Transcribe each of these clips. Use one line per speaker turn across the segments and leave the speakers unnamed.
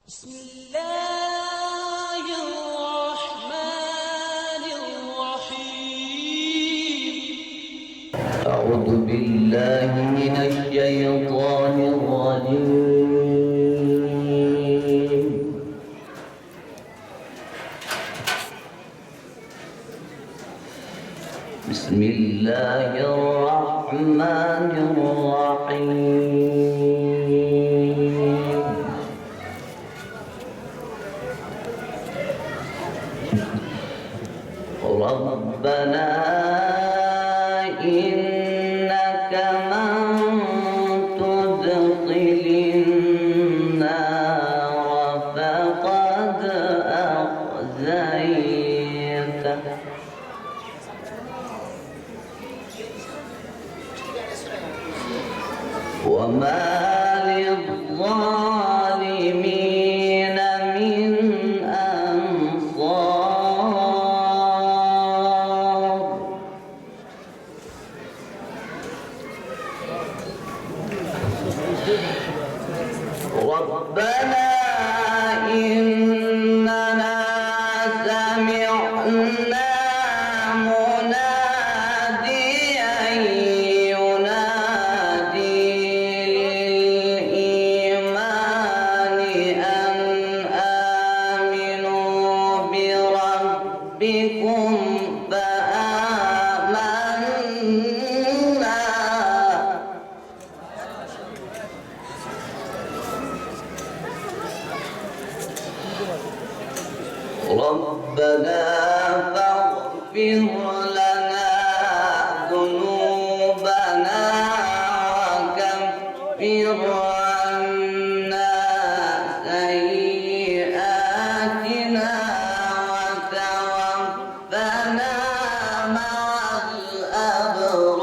بسم الله الرحمن الرحيم
أعوذ بالله من الشيطان الرجيم بسم الله الرحمن الرحيم ربنا إنك من تدخل النار فقد أخزيته وما للظالمين من أنصار ربنا إننا سمعنا مناديا ينادي للإيمان أن آمنوا بربكم فآمنا ربنا فاغفر لنا ذنوبنا وكفر عنا سيئاتنا وتوفنا مع الأبرار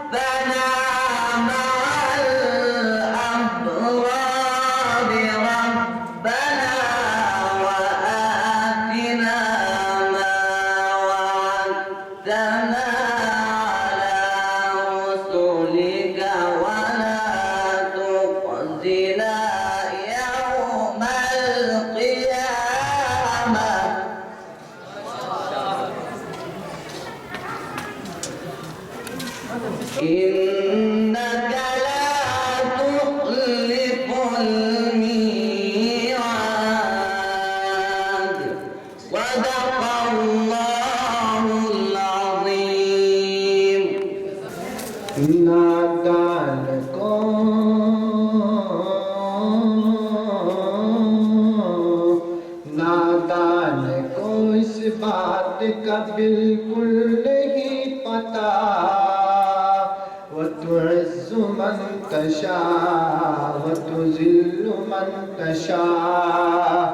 وتوفنا مع الأبرار ربنا وآتنا ما وعدتنا على رسلك ولا تخزنا يوم القيامة إنك لا تخلف الميعاد صدق الله العظيم
نادان کو اس بات کا بالکل نہیں پتا وتعز من تشاء وتذل من تشاء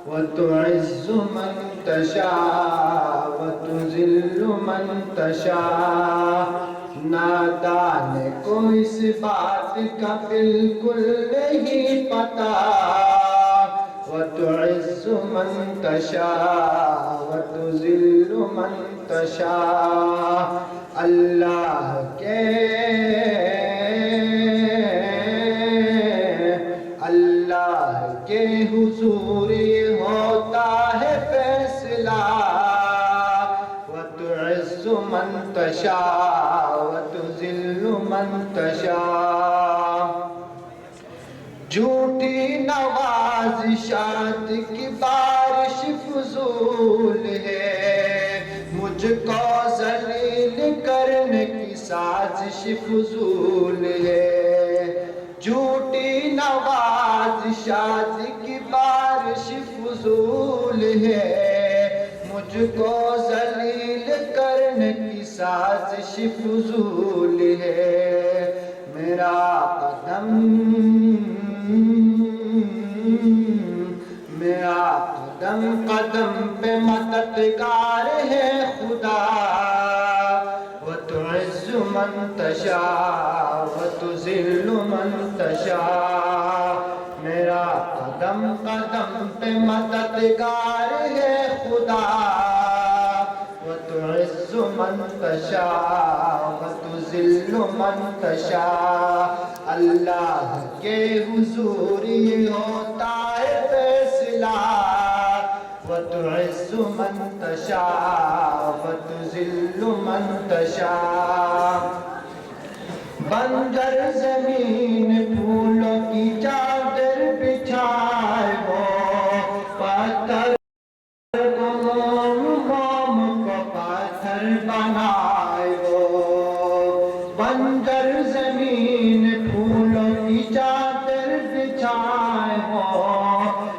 وتعز من تشاء وتذل من تشاء نادان کو اس بات کا بالکل نہیں پتا وتعز من تشاء وتذل من تشاء اللہ کے حضور یہ ہوتا ہے فیصلہ وتعز من تشاء وتذل من تشاء جھوٹی نوازشات کی بارش فضول ہے مجھ کو ذلیل کرنے کی سازش فضول ہے جھوٹی نوازشات کی بارش فضول ہے مجھ کو ذلیل کرنے کی سازش فضول ہے میرا قدم قدم پہ مددگار ہے خدا وتعز من تشاء وتذل من تشاء میرا قدم قدم قدم پہ مددگار ہے خدا وتعز من تشاء وتذل من تشاء اللہ کے حضور یہ ہوتا ہے فیصلہ وتعز من تشاء وتذل من تشاء بنجر زمین پھولوں کی چادر بچھائے وہ پتھر کو موم کو پتھر بنائے وہ بنجر زمین پھولوں کی چادر بچھائے وہ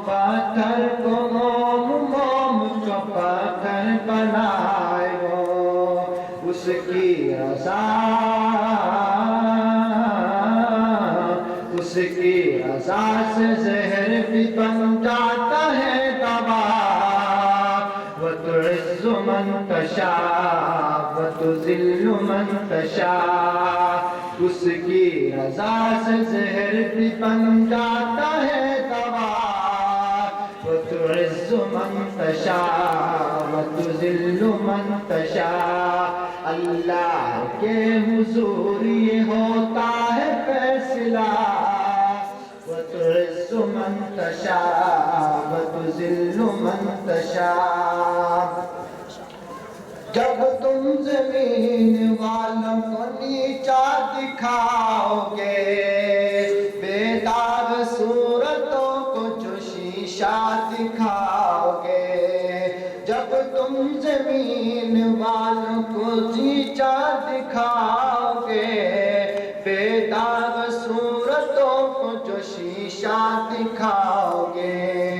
پتھر کو موم کو پتھر بنائے وہ اس کی رضا اس کی رضا سے زہر بھی بن جاتا ہے دوا وتعز من تشاء وتذل من تشاء اس کی رضا سے زہر بھی بن جاتا ہے دوا وتعز من تشاء وتذل من تشاء اللہ کے حضور یہ ہوتا ہے فیصلہ وتعز من تشاء وتذل من تشاء جب تم زمین والوں کو نیچا دکھاؤ گے بے داغ صورتوں کو جو شیشہ دکھاؤ گے جب تم زمین والوں کو نیچا دکھاؤ گے بے داغ صورتوں کو جو شیشہ دکھاؤ گے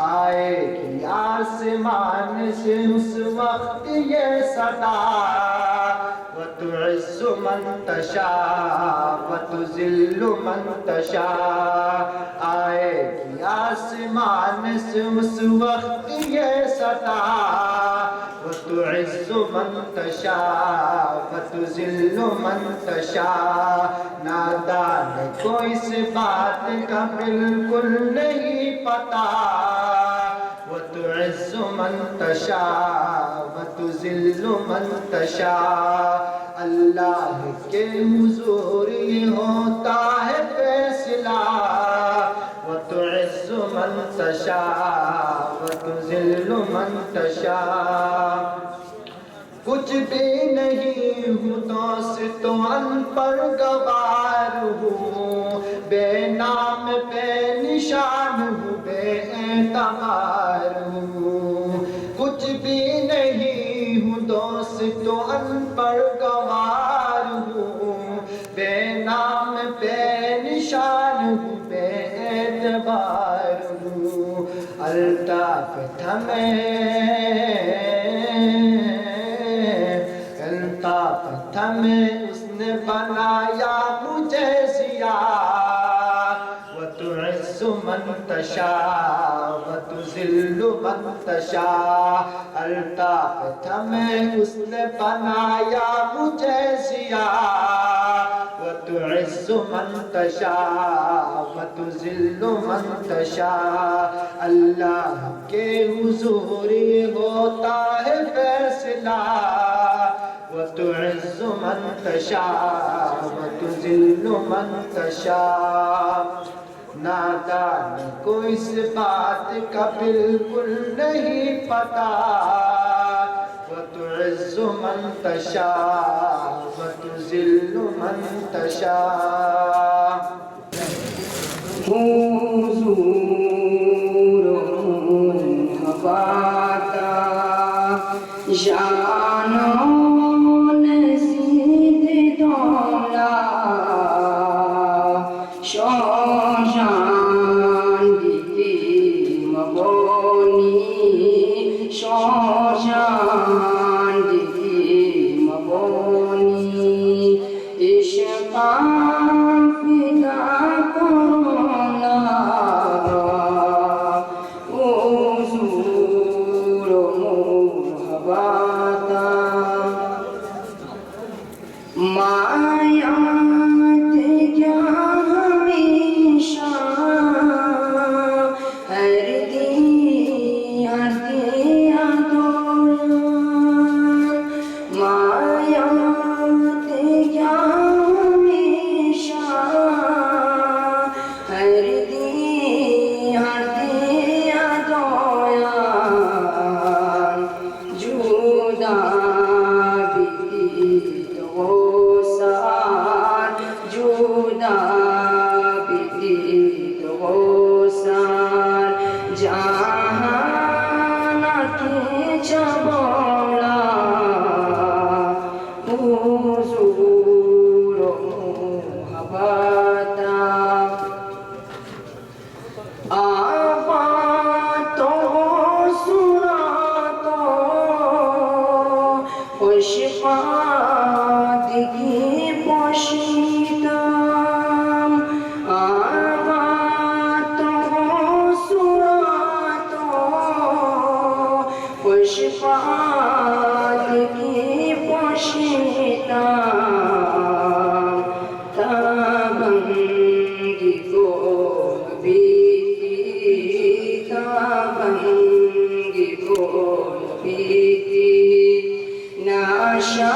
آئے گی آسمان سے اس وقت یہ صدا وتعز من تشاء وتذل من تشاء آئے گی آسمان سے اس وقت یہ صدا وتعز من تشاء وتذل من تشاء نادان کو اس بات کا بالکل نہیں پتا وتعز من تشاء وتذل من تشاء اللہ کے حضور یہ ہوتا ہے فیصلہ وتعز من تشاء وتذل من تشاء کچھ بھی نہیں ہوں دوست ان پر گوار ہوں بے نام بے نشان ہوں بے اعتبار ہوں کچھ بھی نہیں ہوں دوست ان پر گوار ہوں بے نام بے نشان ہوں بے اعتبار ہوں الطاف ہمیں اس نے بنایا مجھے سیاہ وتعز من تشاء وتذل من تشاء الطاف ہمیں اس نے بنایا مجھے سیاہ وتعز من تشاء وتذل من تشاء اللہ کے حضور ہوتا ہے فیصلہ وتعز من تشاء وتذل من تشاء نادان کو اس بات کا بالکل نہیں پتا وتعز من تشاء وتذل من تشاء
حضور مرحبا جانو نزید دولا شوشان دیتی مبونی شوشان دیتی مبونی عشقا فدا کرونا حضور مرحبا مایات کیا ہمیشہ নাকি চাবলা হুজুর মুহাব্বতা আবাত সুরাত পুষ্পাদ কি পশিতাম আবাত সুরাত পুষ্পাদ কি পশিতাম তাবঙ্গি কো বিতি তাবঙ্গি কো বিতি নাশা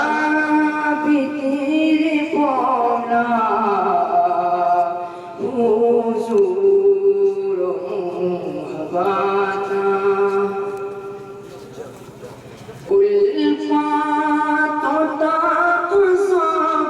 বিতির পলা হুজুর মুহাব্বতা উলফাত তাকসা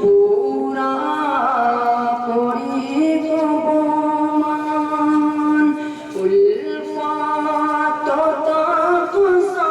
পুরা করি গোমান উলফাত তাকসা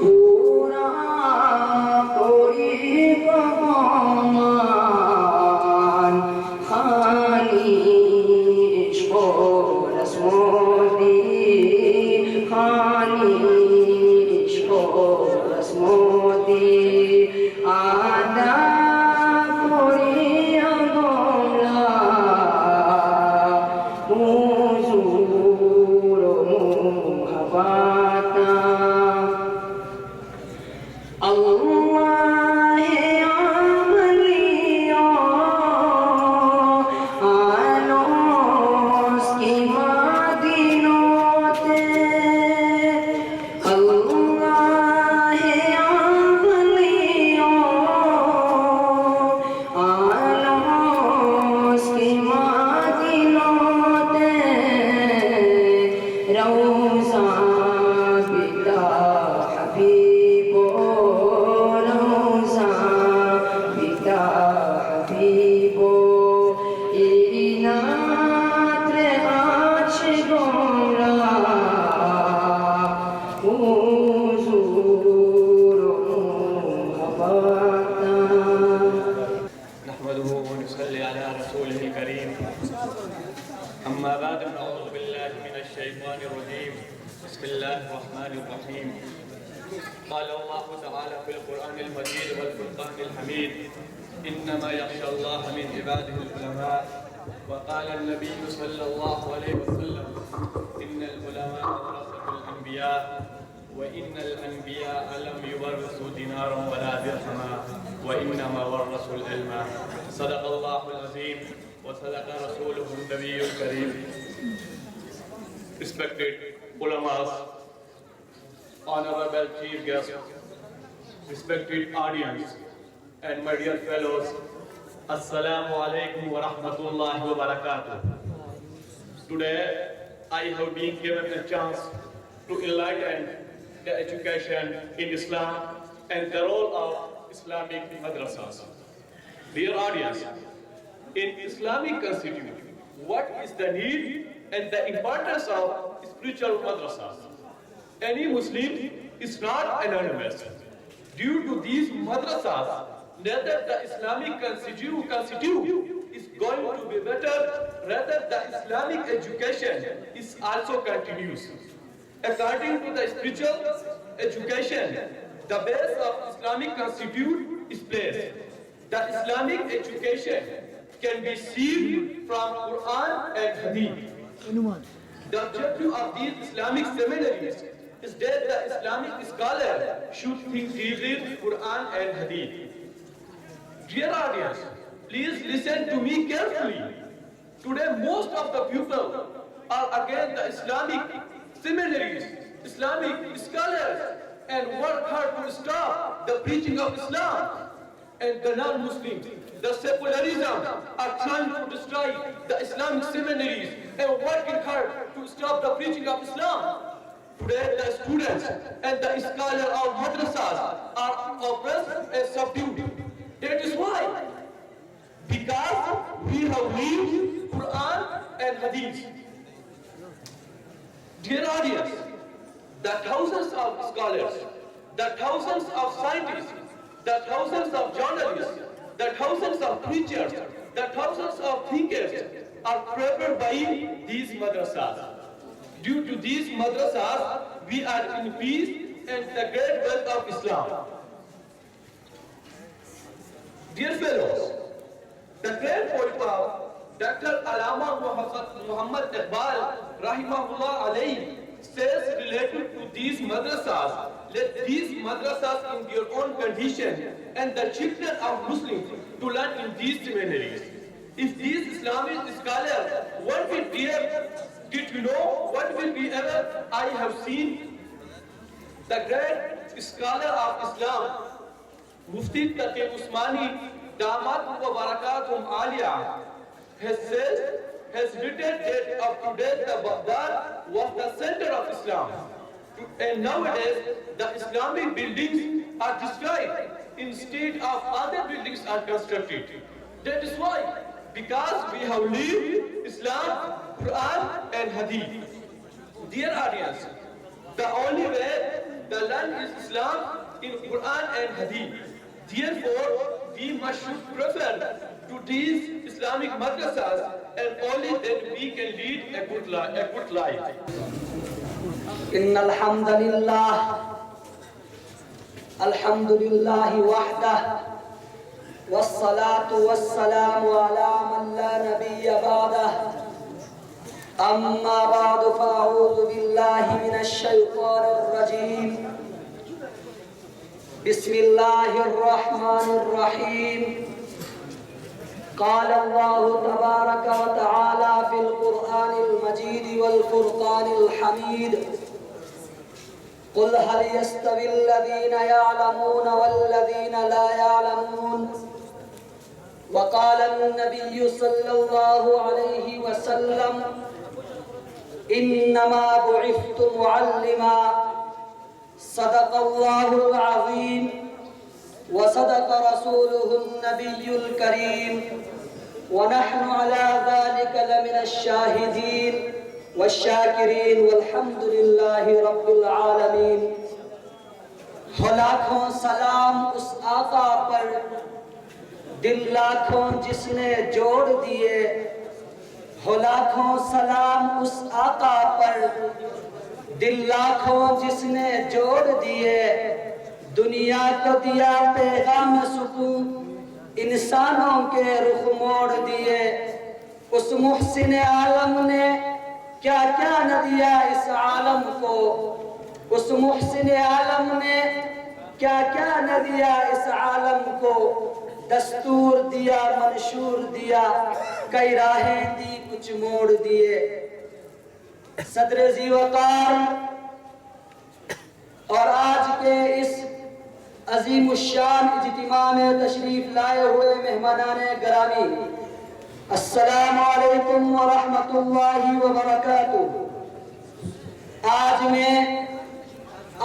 পুরা করি গোমান খানি রসমতি খানি রসমতি আদা করিয়া গোলা হুজুর মুহাব্বতা আল্লাহে আলিয়া আলোস কি মদিনাতে আল্লাহে আলিয়া আলোস কি মদিনাতে রওজা বিতা হাবিব রওজা বিতা হাবিব ইনাত্রে আছে গোমরা হুজুর মুহাব্বতা
نحمده ونصلي على رسوله الكريم أما بعد فأعوذ بالله من الشيطان الرجيم بسم الله الرحمن الرحيم قال الله تعالى في القرآن المجيد والفرقان الحميد إنما يخشى الله من عباده العلماء وقال النبي صلى الله عليه وسلم إن العلماء ورثة الأنبياء وإن الأنبياء لم يورثوا دينارا ولا درهما وإنما ورثوا العلم صدق الله العظيم وصدق رسوله النبي الكريم. Respected ulamas, honorable chief guest, respected audience, and my dear fellows, Assalamu alaikum wa rahmatullahi wa barakatuh. Today, I have been given a chance to enlighten the education in Islam and the role of Islamic madrasas. Dear audience, in Islamic constitution, what is the need and the importance of spiritual madrasas? Any Muslim is not anonymous. Due to these madrasas, neither the Islamic constitution is going to be better, rather the Islamic education is also continuous. According to the spiritual education, the base of Islamic constitution is placed. The Islamic education can be seen from Quran and Hadith. The objective of these Islamic seminaries is that the Islamic scholar should think deeply Quran and Hadith. Dear audience, please listen to me carefully. Today, most of the people are against the Islamic seminaries, Islamic scholars, and work hard to stop the preaching of Islam. And the non-Muslims, the secularism, are trying to destroy the Islamic seminaries and working hard to stop the preaching of Islam. Today, the students and the scholars of madrasas are oppressed and subdued. That is why because we have lived Quran and Hadith. Dear audience, the thousands of scholars, the thousands of scientists, the thousands of journalists, the thousands of preachers, the thousands of thinkers are prepared by these madrasas. Due to these madrasas, we are in peace and the great wealth of Islam. Dear fellows, the great poet of Dr. Allama Muhammad Iqbal Rahimahullah alayhi says related to these madrasas, let these madrasas in their own condition and the children of Muslims to learn in these seminaries. If these Islamic scholars won't be there, did you know what will be ever I have seen? The great scholar of Islam, Mufti Taqi Usmani, Damat wa Barakatum Aliyah, has written that of today the Baghdad was the center of Islam. And nowadays the Islamic buildings are destroyed instead of other buildings are constructed. That is why, because we have lived Islam, Quran and Hadith. Dear audience, the only way the learn is Islam in Quran and Hadith. Therefore, we must prefer to these Islamic madrasas, and only then we can lead a good life.
إن الحمد لله وحده والصلاة والسلام على من لا نبي بعده أما بعد فأعوذ بالله من الشيطان الرجيم بسم الله الرحمن الرحيم قال الله تبارك وتعالى في القرآن المجيد والفرقان الحميد قل هل يستوي الذين يعلمون والذين لا يعلمون وقال النبي صلى الله عليه وسلم إنما بعثت معلما صدق الله العظيم وصدق رسوله النبي الكريم ونحن على ذلك لمن الشاهدين والشاکرین والحمد للہ رب العالمین۔ لاکھوں سلام اس آقا پر، دل لاکھوں جس نے جوڑ دیے۔ لاکھوں سلام اس آقا پر، دل لاکھوں جس نے جوڑ دیے۔ دنیا کو دیا پیغام سکون، انسانوں کے رخ موڑ دیے۔ اس محسن عالم نے کیا کیا نہ دیا اس عالم کو، اس محسن عالم نے کیا کیا نہ دیا اس عالم کو۔ دستور دیا، منشور دیا، کئی راہیں دی کچھ موڑ دیے۔ صدر ذی وقار اور آج کے اس عظیم الشان اجتماع میں تشریف لائے ہوئے مہمانان گرامی، السلام علیکم ورحمۃ اللہ وبرکاتہ۔ آج میں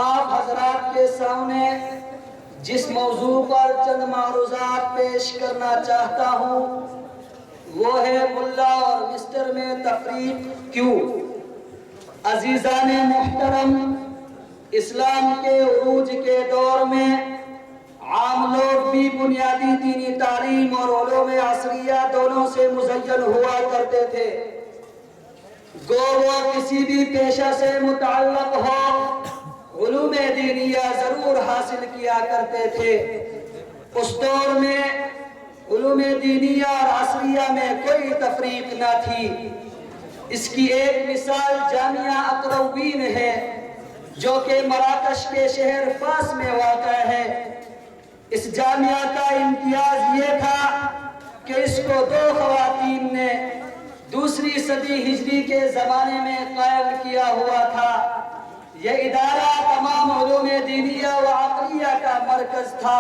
آپ حضرات کے سامنے جس موضوع پر چند معروضات پیش کرنا چاہتا ہوں وہ ہے ملا اور مسٹر میں تفریق کیوں۔ عزیزان محترم، اسلام کے عروج کے دور میں عام لوگ بھی بنیادی دینی تعلیم اور علوم عصریہ دونوں سے مزین ہوا کرتے تھے۔ گو وہ کسی بھی پیشہ سے متعلق ہو، علوم دینیہ ضرور حاصل کیا کرتے تھے۔ اس دور میں علوم دینیہ اور عصریہ میں کوئی تفریق نہ تھی۔ اس کی ایک مثال جامعہ اقروین ہے جو کہ مراکش کے شہر فاس میں واقع ہے۔ اس جامعہ کا امتیاز یہ تھا کہ اس کو دو خواتین نے دوسری صدی ہجری کے زمانے میں قائم کیا ہوا تھا۔ یہ ادارہ تمام علوم دینیہ و عقلیہ کا مرکز تھا۔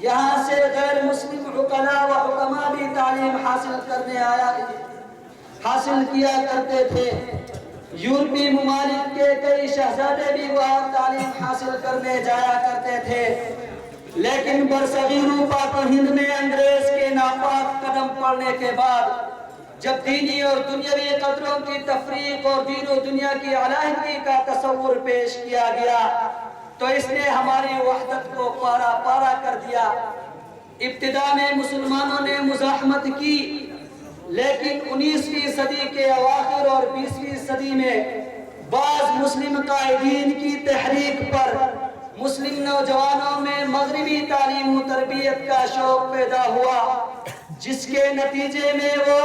یہاں سے غیر مسلم عقلاء و حکماء بھی تعلیم حاصل کیا کرتے تھے۔ یورپی ممالک کے کئی شہزادے بھی وہاں تعلیم حاصل کرنے جایا کرتے تھے۔ لیکن برصغیر پاک و ہند میں انگریز کے ناپاک قدم پڑنے کے بعد جب دینی اور دنیاوی قدروں کی تفریق اور دین و دنیا کی علیحدگی کا تصور پیش کیا گیا تو اس نے ہماری وحدت کو پارا پارا کر دیا۔ ابتدا میں مسلمانوں نے مزاحمت کی، لیکن 19ویں صدی کے اواخر اور 20ویں صدی میں بعض مسلم قائدین کی تحریک پر مسلم نوجوانوں میں مغربی تعلیم و تربیت کا شوق پیدا ہوا، جس کے نتیجے میں وہ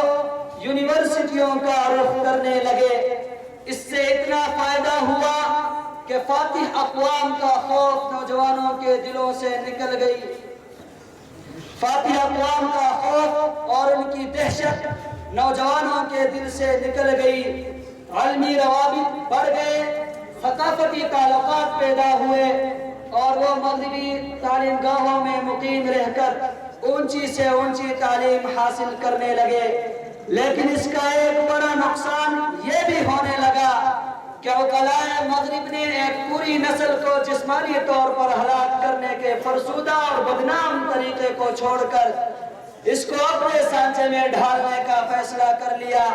یونیورسٹیوں کا رخ کرنے لگے۔ اس سے اتنا فائدہ ہوا کہ فاتح اقوام کا خوف نوجوانوں کے دلوں سے نکل گئی۔ فاتح اقوام کا خوف اور ان کی دہشت نوجوانوں کے دل سے نکل گئی، علمی روابط بڑھ گئے، ثقافتی تعلقات پیدا ہوئے اور وہ مغربی تعلیم گاہوں میں مقیم رہ کر اونچی سے اونچی تعلیم حاصل کرنے لگے۔ لیکن اس کا ایک بڑا نقصان یہ بھی ہونے لگا کہ عقلاء مغرب نے ایک پوری نسل کو جسمانی طور پر ہلاک کرنے کے فرسودہ اور بدنام طریقے کو چھوڑ کر اس کو اپنے سانچے میں ڈھالنے کا فیصلہ کر لیا۔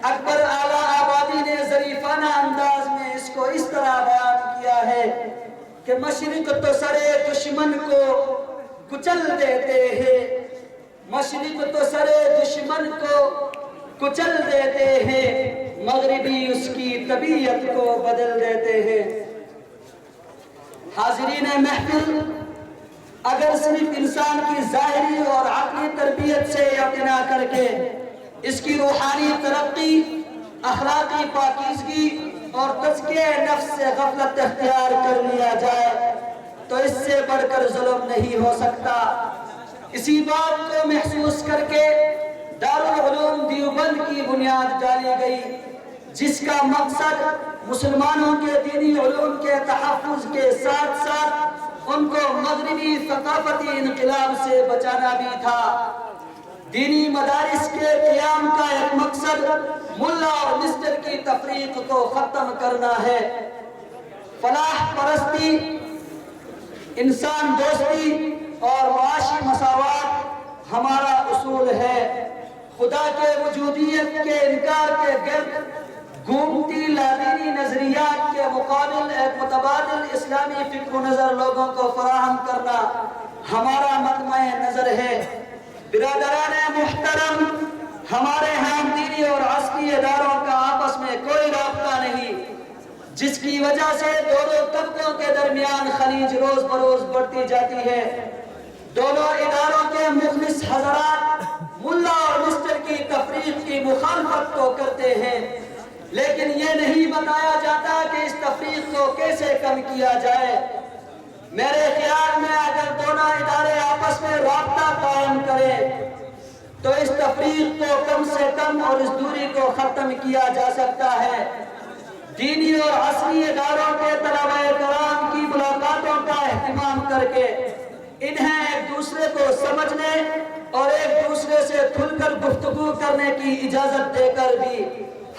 اکبر اعلیٰ آبادی نے ظریفانہ انداز میں اس کو اس طرح بیان کیا ہے کہ مشرق تو سرے دشمن کو کچل دیتے ہیں، مشرق تو سرے دشمن کو کچل دیتے ہیں، مغربی اس کی طبیعت کو بدل دیتے ہیں۔ حاضرین محفل، اگر صرف انسان کی ظاہری اور عقلی تربیت سے اعتنا کر کے اس کی روحانی ترقی، اخلاقی پاکیزگی اور تزکیہ نفس سے غفلت اختیار کر لیا جائے تو اس سے بڑھ کر ظلم نہیں ہو سکتا۔ اسی بات کو محسوس کر کے دارالعلوم دیوبند کی بنیاد ڈالی گئی، جس کا مقصد مسلمانوں کے دینی علوم کے تحفظ کے ساتھ ساتھ ان کو مغربی ثقافتی انقلاب سے بچانا بھی تھا۔ دینی مدارس کے قیام کا ایک مقصد ملا اور مسٹر کی تفریق کو ختم کرنا ہے۔ فلاح پرستی، انسان دوستی اور معاشی مساوات ہمارا اصول ہے۔ خدا کے وجودیت کے انکار کے گرد گھومتی لادینی نظریات کے مقابل ایک متبادل اسلامی فکر و نظر لوگوں کو فراہم کرنا ہمارا مطمع نظر ہے۔ برادران محترم، ہمارے ہاں دینی اور عسکری اداروں کا آپس میں کوئی رابطہ نہیں، جس کی وجہ سے دونوں طبقوں کے درمیان خلیج روز بروز بڑھتی جاتی ہے۔ دونوں اداروں کے مخلص حضرات ملا اور مسٹر کی تفریق کی مخالفت تو کرتے ہیں، لیکن یہ نہیں بتایا جاتا کہ اس تفریق کو کیسے کم کیا جائے۔ میرے خیال میں اگر دونوں ادارے آپس میں رابطہ قائم کریں تو اس تفریق کو کم سے کم اور اس دوری کو ختم کیا جا سکتا ہے۔ دینی اور عصری اداروں کے طلباء کرام کی ملاقاتوں کا اہتمام کر کے انہیں ایک دوسرے کو سمجھنے اور ایک دوسرے سے کھل کر گفتگو کرنے کی اجازت دے کر بھی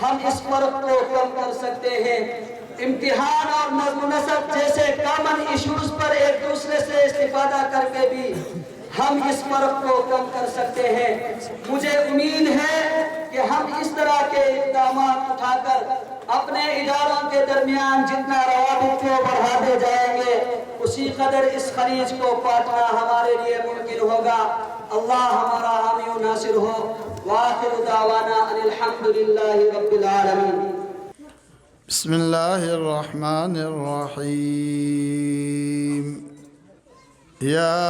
ہم اس فرق کو کم کر سکتے ہیں۔ امتحان اور نظم و نسق جیسے کامن ایشوز پر ایک دوسرے سے استفادہ کر کے بھی ہم اس فرق کو کم کر سکتے ہیں۔ مجھے امید ہے کہ ہم اس طرح کے اقدامات اٹھا کر اپنے اداروں کے درمیان جتنا روابط کو بڑھاتے جائیں گے اسی قدر اس خلیج کو پاٹنا ہمارے لیے ممکن ہوگا۔ اللہ ہمارا حامی و ناصر ہو۔ وآخر دعوانا ان الحمدللہ رب العالمین۔
بسم اللہ الرحمن الرحیم۔ يا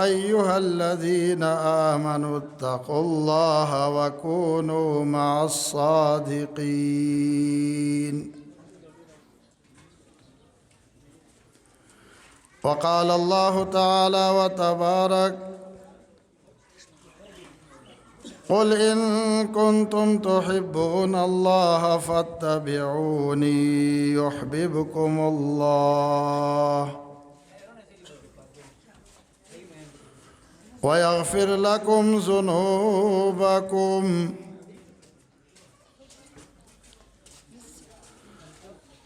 أيها الذين آمنوا اتقوا الله وكونوا مع الصادقين وقال الله تعالى وتبارك قل إن كنتم تحبون الله فاتبعوني يحببكم الله ويغفر لكم ذنوبكم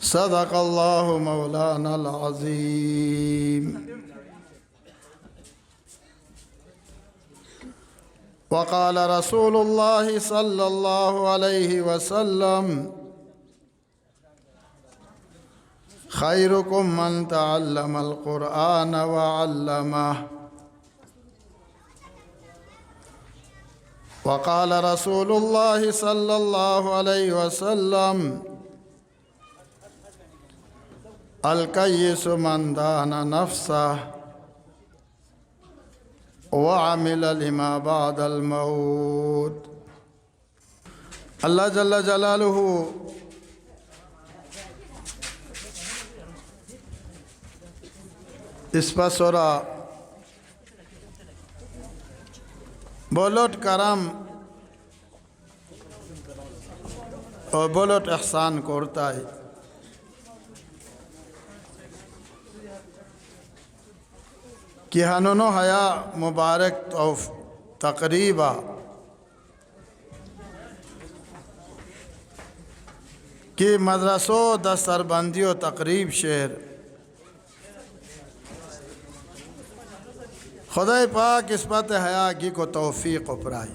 صدق الله مولانا العظيم۔ وقال رسول الله صلى الله عليه وسلم خيركم من تعلم القرآن وعلمه وقال رسول الله صلى الله عليه وسلم الكيس من دان نفسه وعمل لما بعد الموت. اللہ جل جلالہ اس پر سورہ بولوٹ کرم اور بولوٹ احسان کرتا ہے کہ ہنونو حیا مبارک تقریبا کہ مدرسو دستر بندی و تقریب شہر خدای پاک اسبت حیا کی کو توفیق اپرائی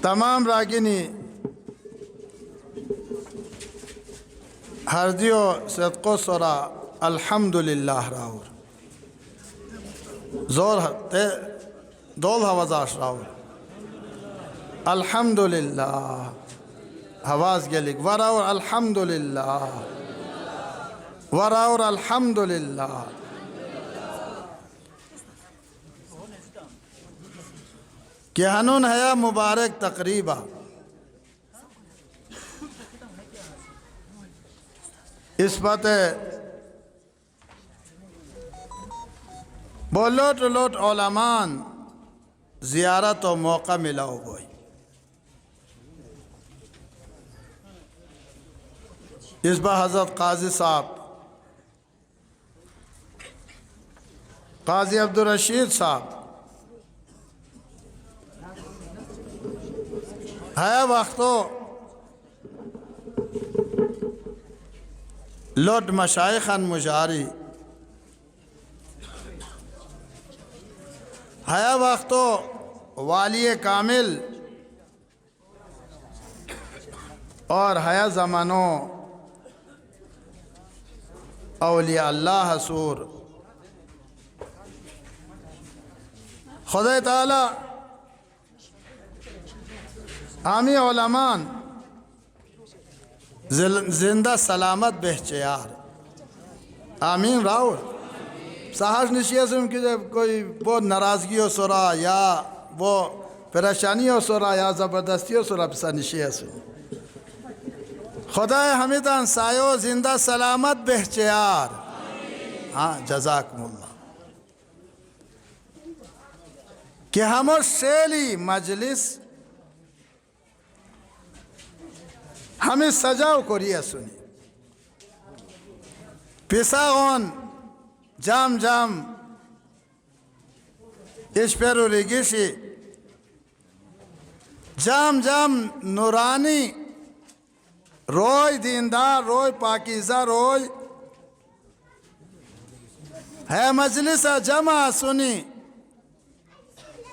تمام راگینی ہردیو صدقو سورا الحمدللہ راور زور دول حوازاش راور الحمدللہ حواز گلک وراور الحمدللہ وراور الحمدللہ کہ ہنون حیا مبارک تقریبا اس بات بولوٹ لوٹ علمان زیارت و موقع ملاو گوئی اس بار حضرت قاضی صاحب قاضی عبدالرشید صاحب ہے وقتو لوٹ مشائخن مجاری ہے وقتو والی کامل اور ہے زمانو اولیاء اللہ حصور خدا تعالی عامی علمان زندہ سلامت بہچیار آمین راور سہاج نشیہ سے ان کی جب کوئی وہ ناراضگی ہو سورا یا وہ پریشانی ہو سورا یا زبردستی ہو سورا پسا نشیہ سے خدا حمیدان سایو زندہ سلامت بہچیار ہاں جزاکم اللہ کہ ہمو شیلی مجلس ہمیں سجاو کریے سنی پیساغون جام جام اس پیرو ریگیشی جام جام نورانی روی دیندار روی پاکیزہ روی ہے مجلس جمع سنی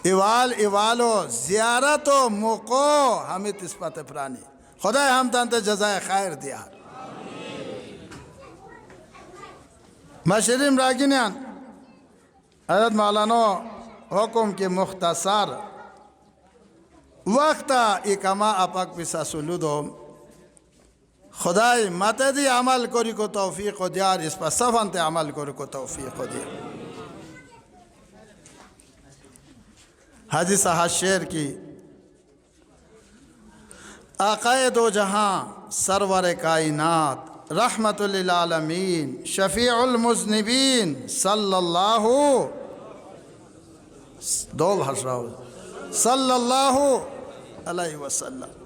ایوالو زیارت و موقع ہمیں تسپت پرانی خدا ہم تانتے جزائے خیر دیا مشریم راگینیان حضرت مولانا حکم کے مختصر وقتا اکما اپاک پیسا سلودو خدای متدی عمل کری کو توفیق و دیار اس پر صفانتے عمل کری کو توفیق و دیار حدیث حشیر کی آقائے دو جہاں سرور کائنات رحمت للعالمین شفیع المذنبین صلی اللہ دو بھر رہا ہو صلی اللہ علیہ وسلم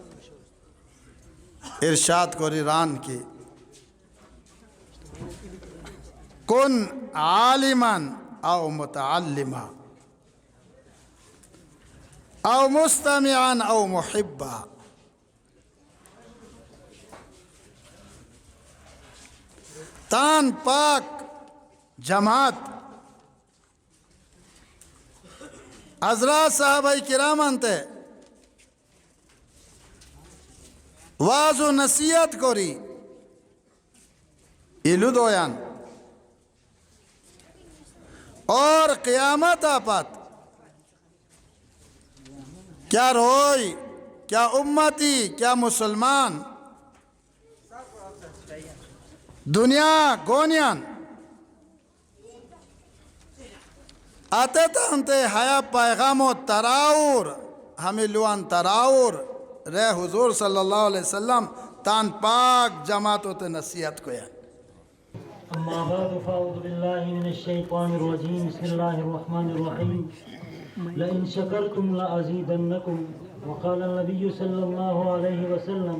ارشاد کو ریران کی کن عالما او متعلما او مستمعا او محبا تان پاک جماعت حضرات صحابہ کرام انتے واز و نصیحت کری ایلو دویان اور قیامت آپت کیا روئی کیا امتی کیا مسلمان دنیا گونیان آتے تا انتے حیا پیغام و تراور ہمیں لوان تراور رہ حضور صلی اللہ علیہ وسلم تان پاک جماعتوں تے نصیحت کو یا
أما بعد فأعوذ بالله من الشيطان الرجيم بسم الله الرحمن الرحيم لئن شكرتم لأزيدنكم وقال النبي صلى الله عليه وسلم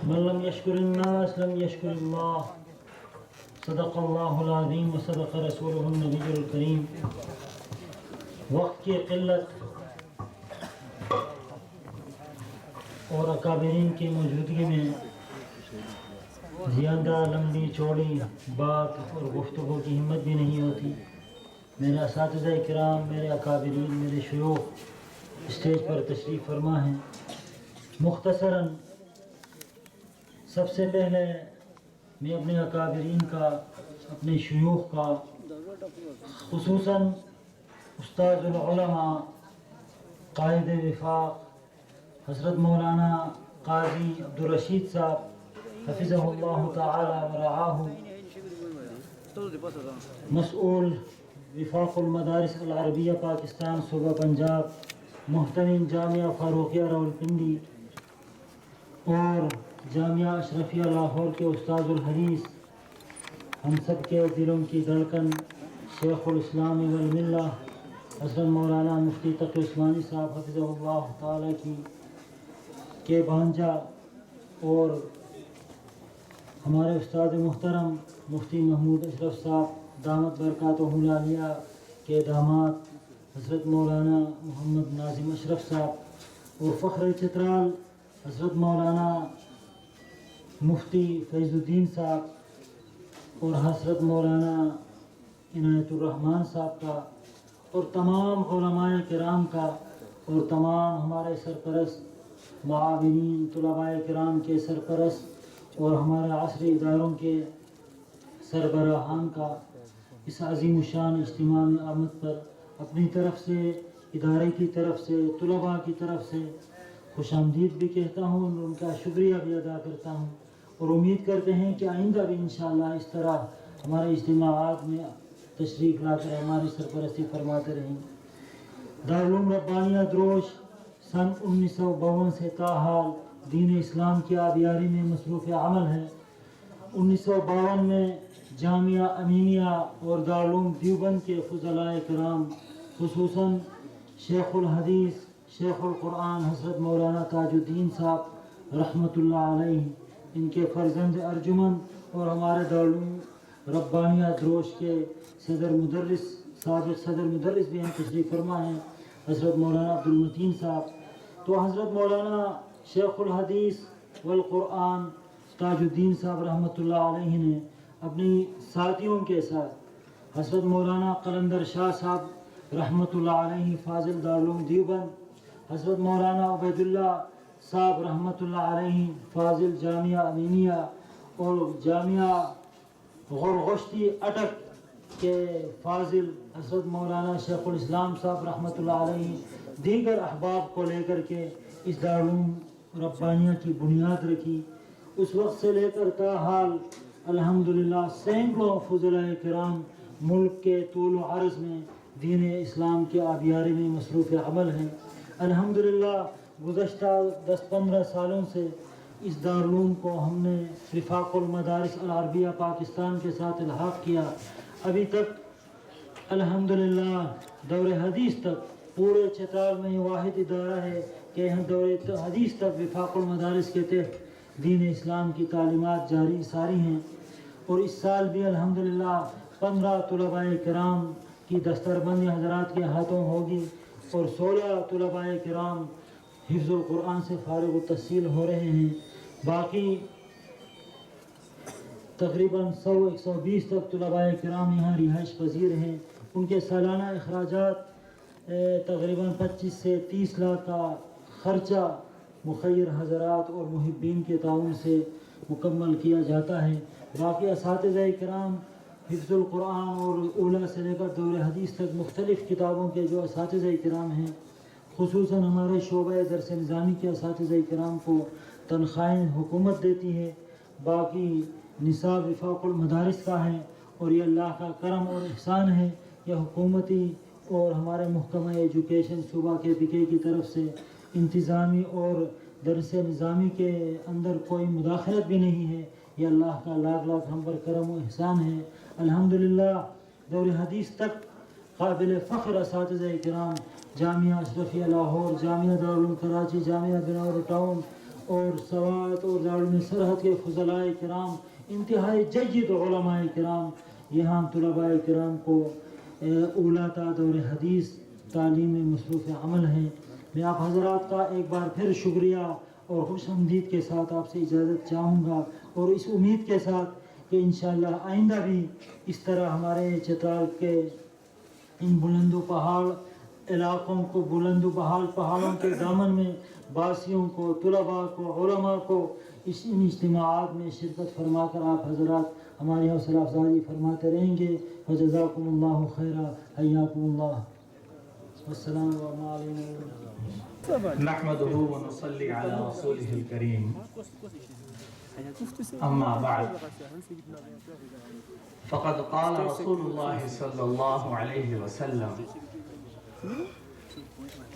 من لم يشكر الناس لم يشكر الله صدق الله العظيم وصدق رسوله النبي الكريم. وقت کی قلت اور اکابرین کی موجودگی میں زیادہ لمبی چوڑی بات اور گفتگو کی ہمت بھی نہیں ہوتی. میرے اساتذہ کرام، میرے اکابرین، میرے شیوخ اسٹیج پر تشریف فرما ہیں. مختصراً سب سے پہلے میں اپنے اکابرین کا، اپنے شیوخ کا، خصوصاً استاد العلماء قائد وفاق حضرت مولانا قاضی عبدالرشید صاحب حفظہ اللہ تعالی ورعاہ، مسئول وفاق المدارس العربیہ پاکستان صوبہ پنجاب، محتمم جامعہ فاروقیہ راولپنڈی اور جامعہ اشرفیہ لاہور کے استاد الحدیث، ہم سب کے دلوں کی دھڑکن شیخ الاسلام والملہ حضرت مولانا مفتی تقی عثمانی صاحب حفظہ اللہ تعالی کی کے بھانجا اور ہمارے استاد محترم مفتی محمود اشرف صاحب دامت برکاتہ العالیہ کے داماد حضرت مولانا محمد ناظم اشرف صاحب اور فخر چترال حضرت مولانا مفتی فیض الدین صاحب اور حضرت مولانا عنایت الرحمن صاحب کا اور تمام علماء کرام کا اور تمام ہمارے سرپرست معاونین طلباء کرام کے سرپرست اور ہمارے عصری اداروں کے سربراہان کا اس عظیم الشان اجتماع میں آمد پر اپنی طرف سے، ادارے کی طرف سے، طلباء کی طرف سے خوش آمدید بھی کہتا ہوں اور ان کا شکریہ بھی ادا کرتا ہوں، اور امید کرتے ہیں کہ آئندہ بھی انشاءاللہ اس طرح ہمارے اجتماعات میں تشریف لا کر ہماری سرپرستی فرماتے رہیں. دارالعلوم ربانیہ دروش سن 1952 سے تاحال دین اسلام کی آبیاری میں مصروف عمل ہے. 1952 میں جامعہ امینیہ اور دارالعلوم دیوبند کے فضلاء کرام خصوصاً شیخ الحدیث شیخ القرآن حضرت مولانا تاج الدین صاحب رحمۃ اللہ علیہ، ان کے فرزند ارجمن اور ہمارے دارالعلوم ربانیہ دروش کے صدر مدرس، سابق صدر مدرس بھی ہم تشریف فرما ہیں حضرت مولانا عبدالمتین صاحب. تو حضرت مولانا شیخ الحدیث والقرآن تاج الدین صاحب رحمۃ اللہ علیہ نے اپنی ساتھیوں کے ساتھ حضرت مولانا قلندر شاہ صاحب رحمۃ اللہ علیہ فاضل دارالعلوم دیوبند، حضرت مولانا عبید اللہ صاحب رحمۃ اللہ علیہ فاضل جامعہ امینیہ اور جامعہ غرغشتی اٹک کے فاضل حضرت مولانا شیخ الاسلام صاحب رحمۃ اللہ علیہ دیگر احباب کو لے کر کے اس دارالعلوم ربانیہ کی بنیاد رکھی. اس وقت سے لے کر تاحال الحمدللہ سینکڑوں فضلاء کرام ملک کے طول و عرض میں دین اسلام کے آبیاری میں مصروف عمل ہیں. الحمدللہ گزشتہ 10-15 سالوں سے اس دارالعلوم کو ہم نے وفاق المدارس العربیہ پاکستان کے ساتھ الحاق کیا. ابھی تک الحمدللہ دور حدیث تک پورے چترال میں واحد ادارہ ہے کہ یہاں دور حدیث تک وفاق المدارس کے تحت دین اسلام کی تعلیمات جاری ساری ہیں. اور اس سال بھی الحمدللہ 15 طلباء کرام کی دستربندی حضرات کے ہاتھوں ہوگی اور 16 طلباء کرام حفظ القرآن سے فارغ التحصیل ہو رہے ہیں. باقی تقریباً 100-120 تک طلباء کرام یہاں رہائش پذیر ہیں. ان کے سالانہ اخراجات تقریباً 25 سے 30 لاکھ کا خرچہ مخیر حضرات اور محبین کے تعاون سے مکمل کیا جاتا ہے۔ باقی اساتذہ کرام حفظ القرآن اور اولیٰ سے لے کر دور حدیث تک مختلف کتابوں کے جو اساتذہ کرام ہیں، خصوصاً ہمارے شعبہ درس نظامی کے اساتذہ کرام کو تنخواہیں حکومت دیتی ہے۔ باقی نصاب وفاق المدارس کا ہے، اور یہ اللہ کا کرم اور احسان ہے، یہ حکومتی اور ہمارے محکمہ ایجوکیشن صوبہ کے PK کی طرف سے انتظامی اور درس نظامی کے اندر کوئی مداخلت بھی نہیں ہے۔ یہ اللہ کا لاکھ لاکھ ہم پر کرم و احسان ہے۔ الحمدللہ دور حدیث تک قابل فخر اساتذہ کرام جامعہ اشرفیہ لاہور، جامعہ دارالعلوم کراچی، جامعہ بنور ٹاؤن اور سوات اور دارالعلوم سرحد کے فضلاء کرام، انتہائی جید علماء کرام یہاں طلباء کرام کو اولیٰ تا دور حدیث تعلیم میں مصروف عمل ہیں۔ میں آپ حضرات کا ایک بار پھر شکریہ اور خوش آمدید کے ساتھ آپ سے اجازت چاہوں گا، اور اس امید کے ساتھ کہ انشاءاللہ آئندہ بھی اس طرح ہمارے چترال کے ان بلند و پہاڑ علاقوں کو، بلند و پہاڑ پہاڑوں کے دامن میں باسیوں کو، طلباء کو، علماء کو ان اجتماعات میں شرکت فرما کر آپ حضرات ہماری حوصلہ افزائی فرماتے رہیں گے۔ وجزاکم اللہ خیرا، حیاکم اللہ، والسلام علیکم۔
نحمده ونصلي على رسوله الكريم، أما بعد، فقد قال رسول الله صلى الله عليه وسلم: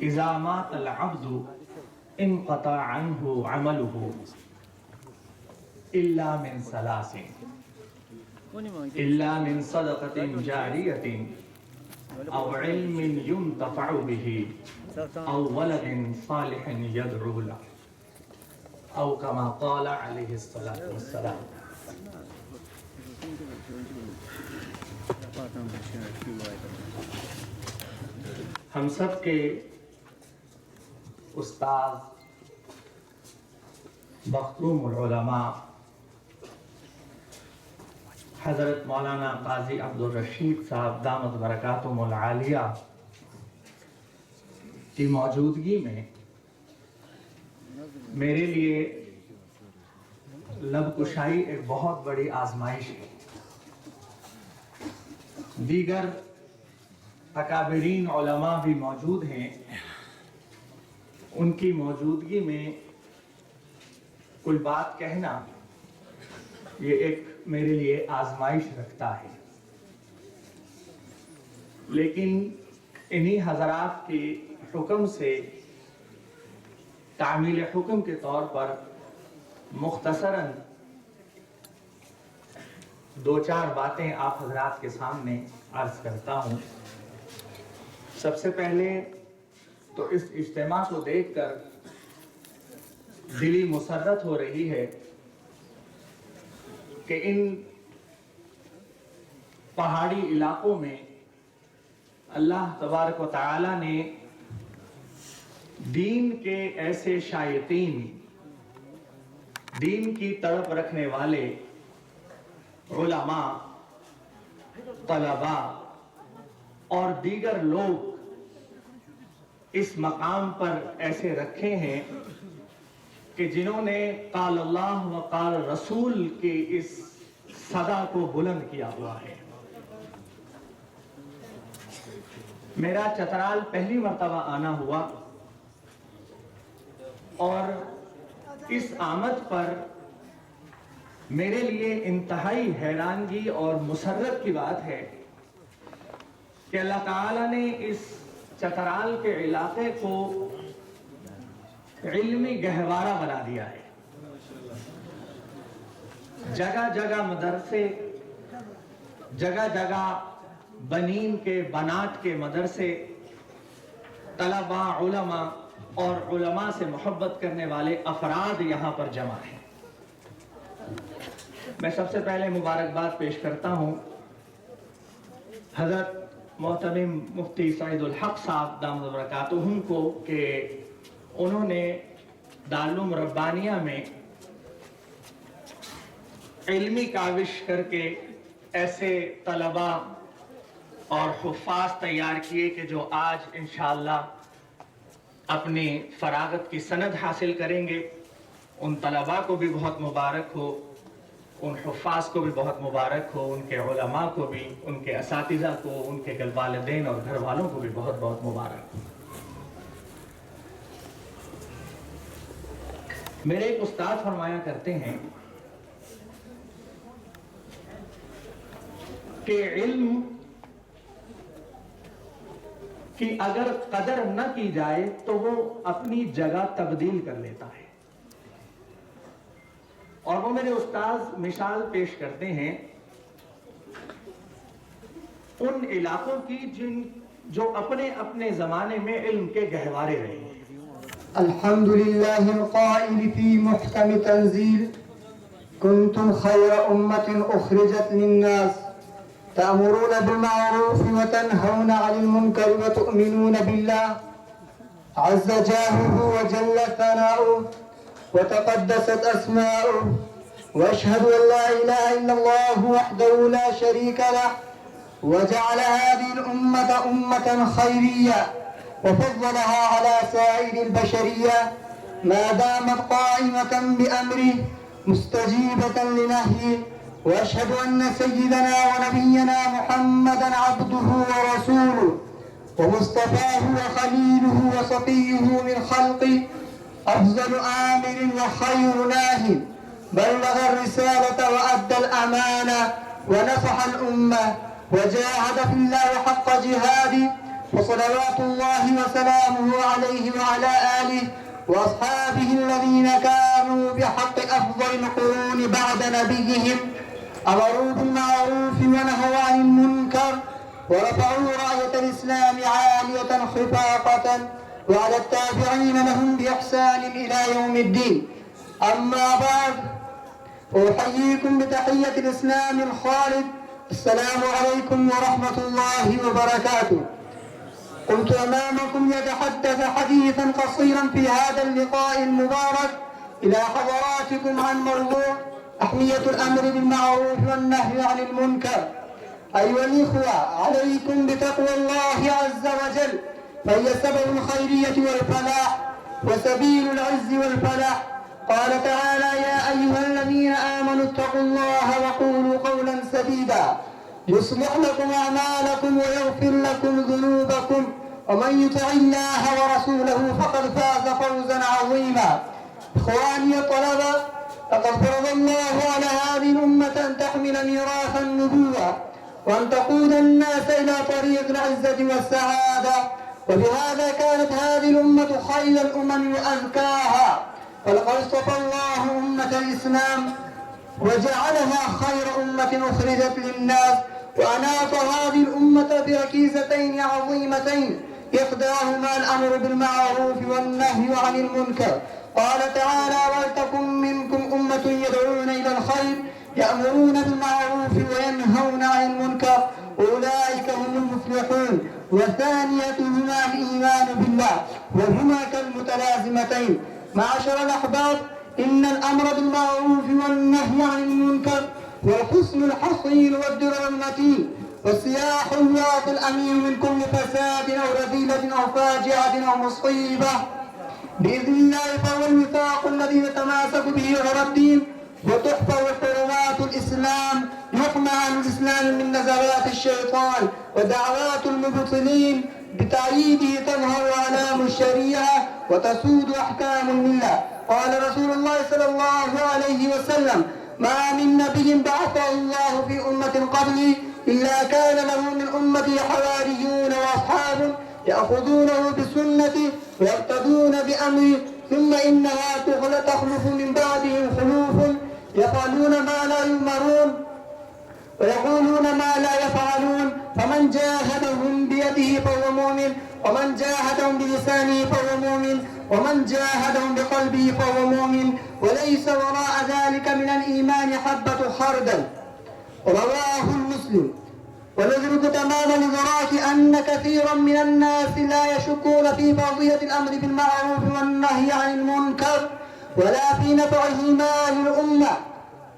إذا مات العبد انقطع عنه عمله إلا من ثلاث، إلا من صدقة جارية أو علم ينتفع به أو ولد صالح يدعو له، أو كما قال عليه الصلاة والسلام۔ ہم سب کے استاد مختوم العلماء حضرت مولانا قاضی عبدالرشید صاحب دامت برکاتہم العالیہ کی موجودگی میں میرے لیے لب کشائی ایک بہت بڑی آزمائش ہے۔ دیگر اکابرین علماء بھی موجود ہیں، ان کی موجودگی میں کوئی بات کہنا یہ ایک میرے لیے آزمائش رکھتا ہے، لیکن انہی حضرات کے حکم سے تعمیل حکم کے طور پر مختصراً دو چار باتیں آپ حضرات کے سامنے عرض کرتا ہوں۔ سب سے پہلے تو اس اجتماع کو دیکھ کر دلی مسرت ہو رہی ہے کہ ان پہاڑی علاقوں میں اللہ تبارک و تعالی نے دین کے ایسے شائقین، دین کی تڑپ رکھنے والے علماء، طلباء اور دیگر لوگ اس مقام پر ایسے رکھے ہیں کہ جنہوں نے قال اللہ و قال رسول کے اس صدا کو بلند کیا ہوا ہے۔ میرا چترال پہلی مرتبہ آنا ہوا، اور اس آمد پر میرے لیے انتہائی حیرانگی اور مسرت کی بات ہے کہ اللہ تعالیٰ نے اس چترال کے علاقے کو علمی گہوارہ بنا دیا ہے۔ جگہ جگہ مدرسے، جگہ جگہ بنین کے بنات کے مدرسے، طلباء، علماء اور علماء سے محبت کرنے والے افراد یہاں پر جمع ہیں۔ میں سب سے پہلے مبارکباد پیش کرتا ہوں حضرت محترم مفتی سعید الحق صاحب دامت برکاتہم کو کہ انہوں نے دارالعلوم ربانیہ میں علمی کاوش کر کے ایسے طلباء اور حفاظ تیار کیے کہ جو آج انشاءاللہ اپنی فراغت کی سند حاصل کریں گے، ان طلباء کو بھی بہت مبارک ہو، ان حفاظ کو بھی بہت مبارک ہو، ان کے علماء کو بھی، ان کے اساتذہ کو، ان کے والدین اور گھر والوں کو بھی بہت بہت مبارک ہو۔ میرے ایک استاد فرمایا کرتے ہیں کہ علم کی اگر قدر نہ کی جائے تو وہ اپنی جگہ تبدیل کر لیتا ہے، اور وہ میرے استاذ مثال پیش کرتے ہیں ان علاقوں کی جو اپنے اپنے زمانے میں علم کے گہوارے رہے ہیں۔
الحمد لله القائل في محكم تنزيل كنتم خير أمة أخرجت للناس تأمرون بالمعروف وتنهون عن المنكر وتؤمنون بالله عز جاهه وجل ثناؤه وتقدست أسماؤه وأشهد أن لا إله إلا الله وحده لا شريك له وجعل هذه الأمة أمة خيرية وفضلها على سائر البشرية ما دامت قائمة بأمره مستجيبة لنهيه، وأشهد أن سيدنا ونبينا محمدا عبده ورسوله ومصطفاه وخليله وصفيه من خلقه، أفضل آمر وخير ناهي، بلغ الرسالة وأدى الأمانة ونصح الأمة وجاهد في الله حق جهاده، وصلوات الله وسلامه عليه وعلى آله وأصحابه الذين كانوا بحق أفضل القرون بعد نبيهم، أمروا بالمعروف ونهوا عن المنكر ورفعوا راية الإسلام عالية خفاقة، وعلى التابعين لهم بإحسان إلى يوم الدين. أما بعد، أحييكم بتحية الإسلام الخالد، السلام عليكم ورحمة الله وبركاته. قمت أمامكم يتحدث حديثا قصيرا في هذا اللقاء المبارك إلى حضراتكم عن موضوع أهمية الأمر بالمعروف والنهي عن المنكر. أيها الإخوة، عليكم بتقوى الله عز وجل، فهي سبب الخيرية والفلاح وسبيل العز والفلاح. قال تعالى: يا أيها الذين آمنوا اتقوا الله وقولوا قولا سديدا يصلح لكم أعمالكم ويغفر لكم ذنوبكم، ومن يطع الله ورسوله فقد فاز فوزا عظيما. إخواني الطلبة، لقد فرض الله على هذه الأمة أن تحمل ميراث النبوة وأن تقود الناس إلى طريق العزة والسعادة، وبهذا كانت هذه الأمة خير الأمم وأزكاها، ولقد اصطفى الله أمة الإسلام وجعلها خير أمة أخرجت للناس، وأناط هذه الأمة بركيزتين عظيمتين إحداهما الأمر بالمعروف والنهي عن المنكر. قال تعالى: ولتكن منكم أمة يدعون إلى الخير يأمرون بالمعروف وينهون عن المنكر أولئك هم المفلحون. وثانيتهما الإيمان بالله، وهما كالمتلازمتين. معاشر الأحباب، إن الأمر بالمعروف والنهي عن المنكر والحسن الحصين والدرع المتين والسياح الواقي الأمين من كل فساد أو رذيلة أو فاجعة أو مصيبة بإذن الله، فهو الوثاق الذي يتماسك به غير الدين وتحفظ حرمات الإسلام، يحمى عن الإسلام من نزغات الشيطان ودعوات المبطلين، بتأييده تظهر أعلام الشريعة وتسود أحكام الملة. قال رسول الله صلى الله عليه وسلم: ما من نبي بعثه الله في أمة قبلي إلا كان له من أمته حواريون وأصحاب يأخذونه بسنته ويقتدون بأمره، ثم إنها تخلف من بعدهم خلوف يفعلون ما لا يؤمرون ويقولون ما لا يفعلون، فمن جاهدهم بيده فهو مؤمن، ومن جاهدهم بلسانه فهو مؤمن، ومن جاهدهم بقلبه فهو مؤمن، وليس وراء ذلك من الإيمان حبة خردل. رواه المسلم. ونذكر تمام الإدراك أن كثيرا من الناس لا يشكون في فرضية الأمر بالمعروف والنهي عن المنكر ولا في نفعهما للأمة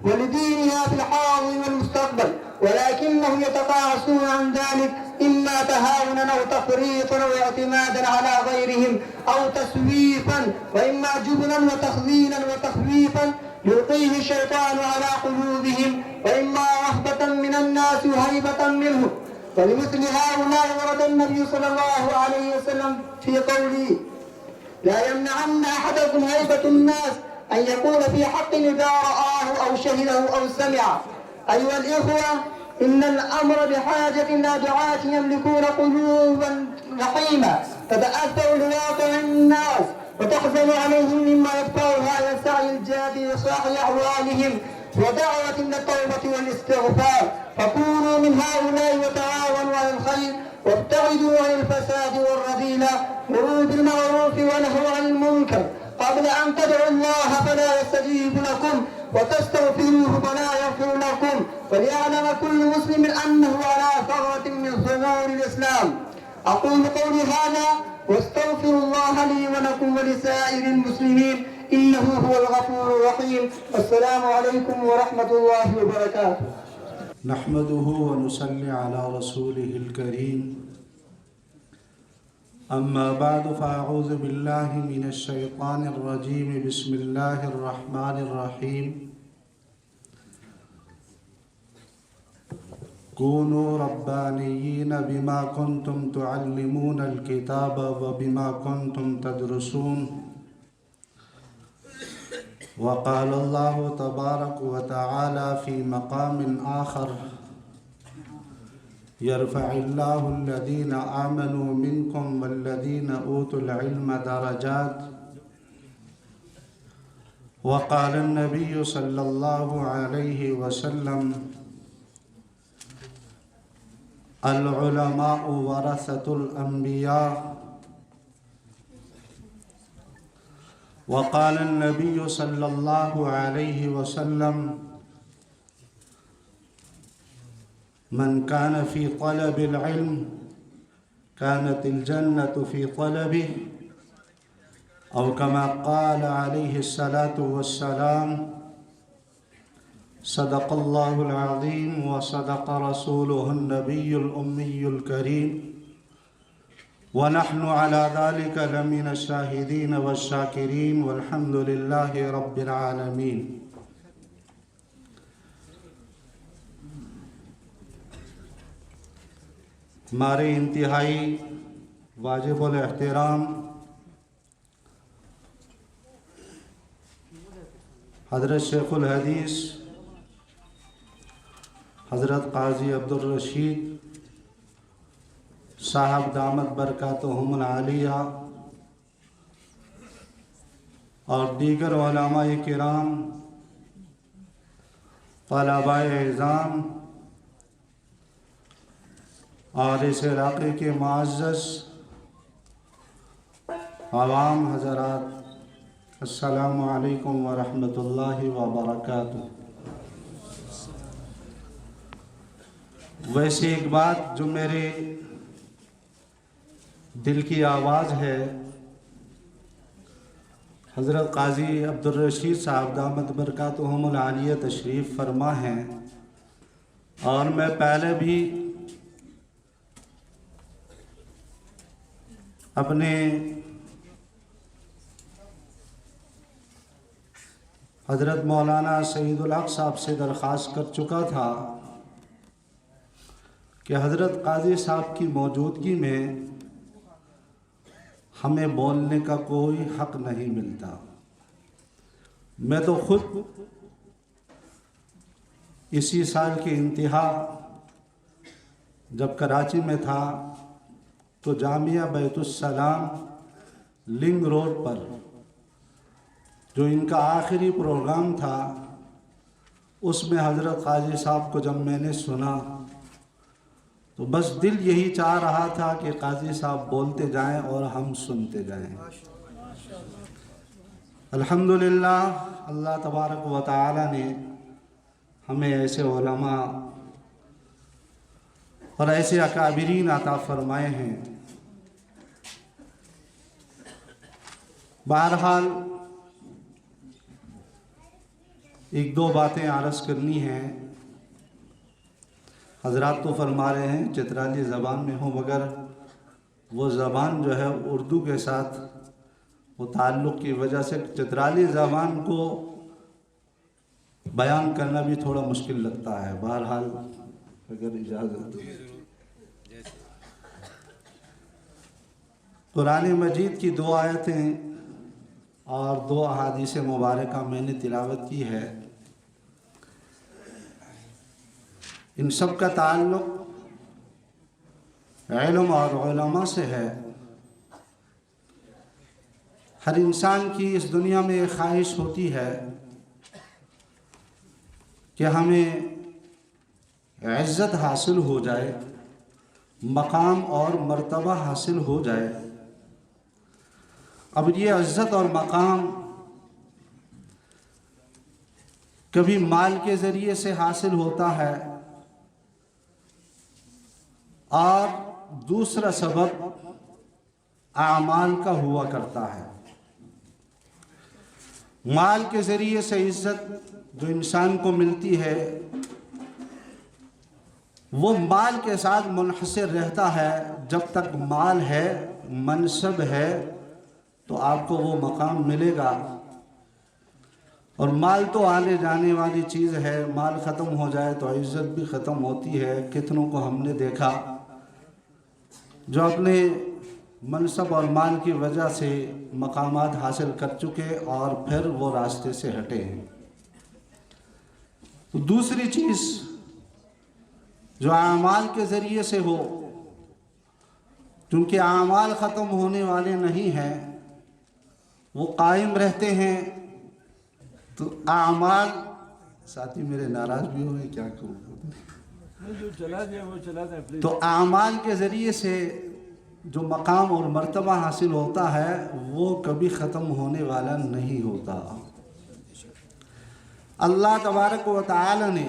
ولدينها في الحاضر والمستقبل، ولكنهم يتقاعسون عن ذلك إما تهاونا أو تفريطا أو اعتمادا على غيرهم أو تسويفا، وإما جبنا وتخذيلا وتخويفا يلقيه الشيطان على قلوبهم، وإما رهبة من الناس وهيبة منه. ولمثل هؤلاء ورد النبي صلى الله عليه وسلم في قوله: لا يمنعن أحدكم هيبة الناس أن يقول في حق إذا رآه أو شهده أو سمع. أيها الإخوة، إن الأمر بحاجة إلى دعاة يملكون قلوبا رحيمة تتأثر بواقع الناس وتحزن عليهم مما يدفعها إلى السعي الجاد لإصلاح أحوالهم ودعوة إلى التوبة والاستغفار. فكونوا من هؤلاء وتعاونوا على الخير وابتعدوا عن الفساد والرذيلة، مروا بالمعروف ونهوا عن المنكر قبل أن تدعوا الله فلا يستجيب لكم وتستغفروه فلا يغفر لكم، وليعلم كل مسلم أنه على ثغرة من ثغور الإسلام. أقول قولي هذا واستغفر الله لي ولكم ولسائر المسلمين إنه هو الغفور الرحيم. السلام عليكم ورحمة الله وبركاته.
نحمده ونصلي على رسوله الكريم. أما بعد فأعوذ بالله من الشيطان الرجيم. بسم الله الرحمن الرحيم. كونوا ربانيين بما كنتم تعلمون الكتاب وبما كنتم تدرسون. وقال الله تبارك وتعالى في مقام آخر: يرفع الله الذين آمنوا منكم والذين أوتوا العلم درجات. وقال النبي صلى الله عليه وسلم: العلماء ورثة الأنبياء. وقال النبي صلى الله عليه وسلم: من كان في طلب العلم كانت الجنة في طلبه، أو كما قال عليه الصلاة والسلام: صدق الله العظيم وصدق رسوله النبي الأمي الكريم، ونحن على ذلك لمن الشاهدين والشاكرين، والحمد لله رب العالمين. ہمارے انتہائی واجب الاحترام حضرت شیخ الحدیث حضرت قاضی عبدالرشید صاحب دامت برکاتہم العالیہ اور دیگر علماء کرام، طلباء اعظام اور اس علاقے کے معزز عوام حضرات، السلام علیکم ورحمۃ اللہ وبرکاتہ۔ ویسے ایک بات جو میرے دل کی آواز ہے، حضرت قاضی عبدالرشید صاحب دامت برکاتہم العالیہ تشریف فرما ہیں، اور میں پہلے بھی اپنے حضرت مولانا سعید الحق صاحب سے درخواست کر چکا تھا کہ حضرت قاضی صاحب کی موجودگی میں ہمیں بولنے کا کوئی حق نہیں ملتا۔ میں تو خود اسی سال کی انتہا جب کراچی میں تھا تو جامعہ بیت السلام لنگ روڈ پر جو ان کا آخری پروگرام تھا، اس میں حضرت قاضی صاحب کو جب میں نے سنا تو بس دل یہی چاہ رہا تھا کہ قاضی صاحب بولتے جائیں اور ہم سنتے جائیں۔ الحمدللہ اللہ تبارک و تعالی نے ہمیں ایسے علماء اور ایسے اکابرین عطا فرمائے ہیں۔ بہرحال ایک دو باتیں عرض کرنی ہیں۔ حضرات تو فرما رہے ہیں چترالی زبان میں ہوں، مگر وہ زبان جو ہے اردو کے ساتھ وہ تعلق کی وجہ سے چترالی زبان کو بیان کرنا بھی تھوڑا مشکل لگتا ہے۔ بہرحال اگر اجازت دو، قرآن مجید کی 2 آیتیں اور 2 احادیث مبارکہ میں نے تلاوت کی ہے، ان سب کا تعلق علم اور علماء سے ہے۔ ہر انسان کی اس دنیا میں ایک خواہش ہوتی ہے کہ ہمیں عزت حاصل ہو جائے، مقام اور مرتبہ حاصل ہو جائے۔ اب یہ عزت اور مقام کبھی مال کے ذریعے سے حاصل ہوتا ہے، اور دوسرا سبب اعمال کا ہوا کرتا ہے۔ مال کے ذریعے سے عزت جو انسان کو ملتی ہے وہ مال کے ساتھ منحصر رہتا ہے۔ جب تک مال ہے، منصب ہے، تو آپ کو وہ مقام ملے گا، اور مال تو آنے جانے والی چیز ہے، مال ختم ہو جائے تو عزت بھی ختم ہوتی ہے۔ کتنوں کو ہم نے دیکھا جو اپنے منصب اور مال کی وجہ سے مقامات حاصل کر چکے اور پھر وہ راستے سے ہٹے ہیں۔ تو دوسری چیز جو اعمال کے ذریعے سے ہو، کیونکہ اعمال ختم ہونے والے نہیں ہیں، وہ قائم رہتے ہیں۔ تو اعمال، ساتھی میرے ناراض بھی ہوئے، کیا کروں؟ تو اعمال کے ذریعے سے جو مقام اور مرتبہ حاصل ہوتا ہے وہ کبھی ختم ہونے والا نہیں ہوتا۔ اللہ تبارک و تعالی نے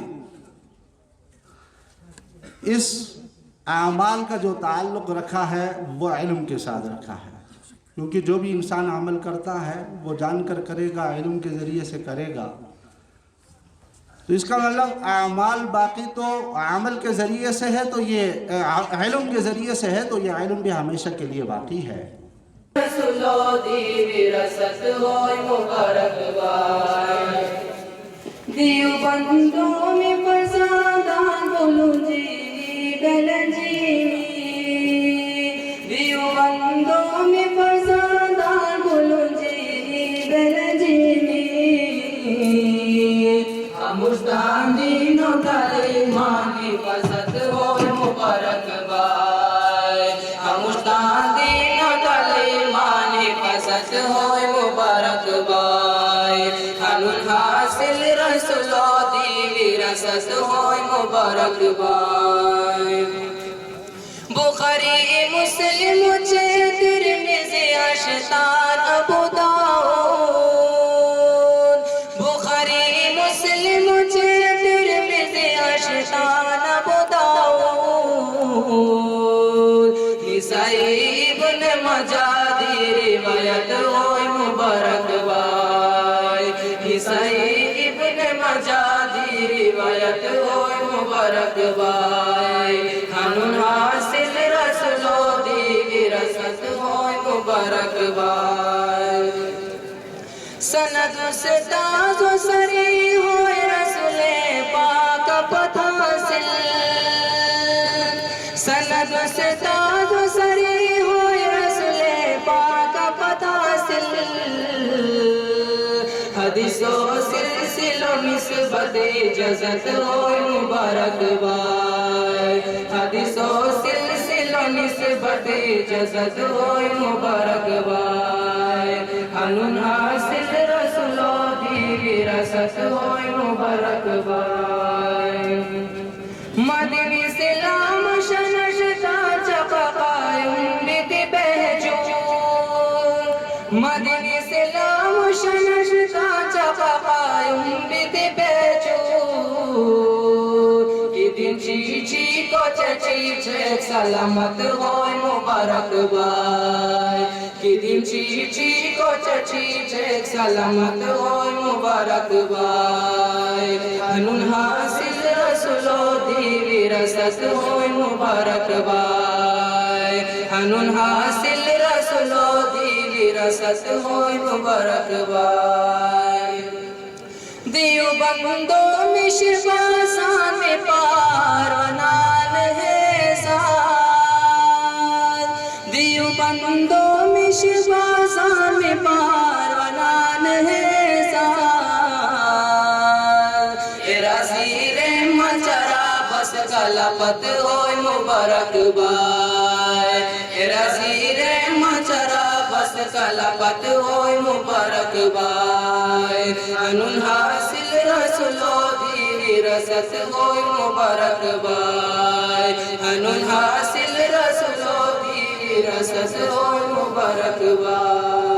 اس اعمال کا جو تعلق رکھا ہے وہ علم کے ساتھ رکھا ہے، کیونکہ جو بھی انسان عمل کرتا ہے وہ جان کر کرے گا، علم کے ذریعے سے کرے گا۔ تو اس کا مطلب اعمال باقی تو عمل کے ذریعے سے ہے، تو یہ علم کے ذریعے سے ہے، تو یہ علم بھی ہمیشہ کے لیے باقی ہے۔
دیوبندوں میں فرزادان بولو جی گلجی، دیوبندوں میں فرزادان بولو جی گلجی، ہمستان دینوں تعلیمان کی فسد ہو مبارک بائے، ہمستان دینوں تعلیمان کی فسد ہو مبارک بائے، قانون حاصل رسول دی وراثت ہو مبارک بائے، بخاری مسلم ترمذی اشتار ابو داؤد، بخاری مسلم ترمذی اشتار ابو داؤد، نسائی ابن ماجہ دی روایت ہو مبارک بائے، نسائی ابن ماجہ دی روایت ہو مبارک بائے، قانون حاصل رسول دی وراثت ہو مبارک بائے، سند سے تاز و سری ہوئے رسول پاک پتہ حاصل، سند سے تاز و سری ہوئے رسول پاک پتہ حاصل، حدیث و سلسل و نسبت اجازت ہو مبارک بائے، حدیث و سلسل و نسبت اجازت ہو مبارک بائے، قانون حاصل رسول دی وراثت ہو مبارک بائے، مدنی سلام شنشتا چقا قائم بیت بہجور، مدنی سلام شنشتا چقا قائم بیت بہجور، کی دن چی چی کو چچی چھک سلامت ہو مبارک بائے، کی دن چی چی کو چچی چھک سلامت ہو مبارک بائے، قانون حاصل رسول دیوی رسط ہوئی مبارک بائی ہنون حاصل رسولو دیوی رسط ہوئی مبارک بائی دیو بندو مشباسان میں پارونان ہے ساتھ دیو بندو مشباسان میں پارونان ہے ساتھ ایرا زیر مچرا بس غلبت ہوئی مبارک بائی ایرا زیر مچرا بس غلبت ہوئی مبارک بائی ہنون حاصل رسولو دیوی رسط ہوئی مبارک بائی ہنون حاصل رسولو دیوی رسط ہوئی مبارک بائی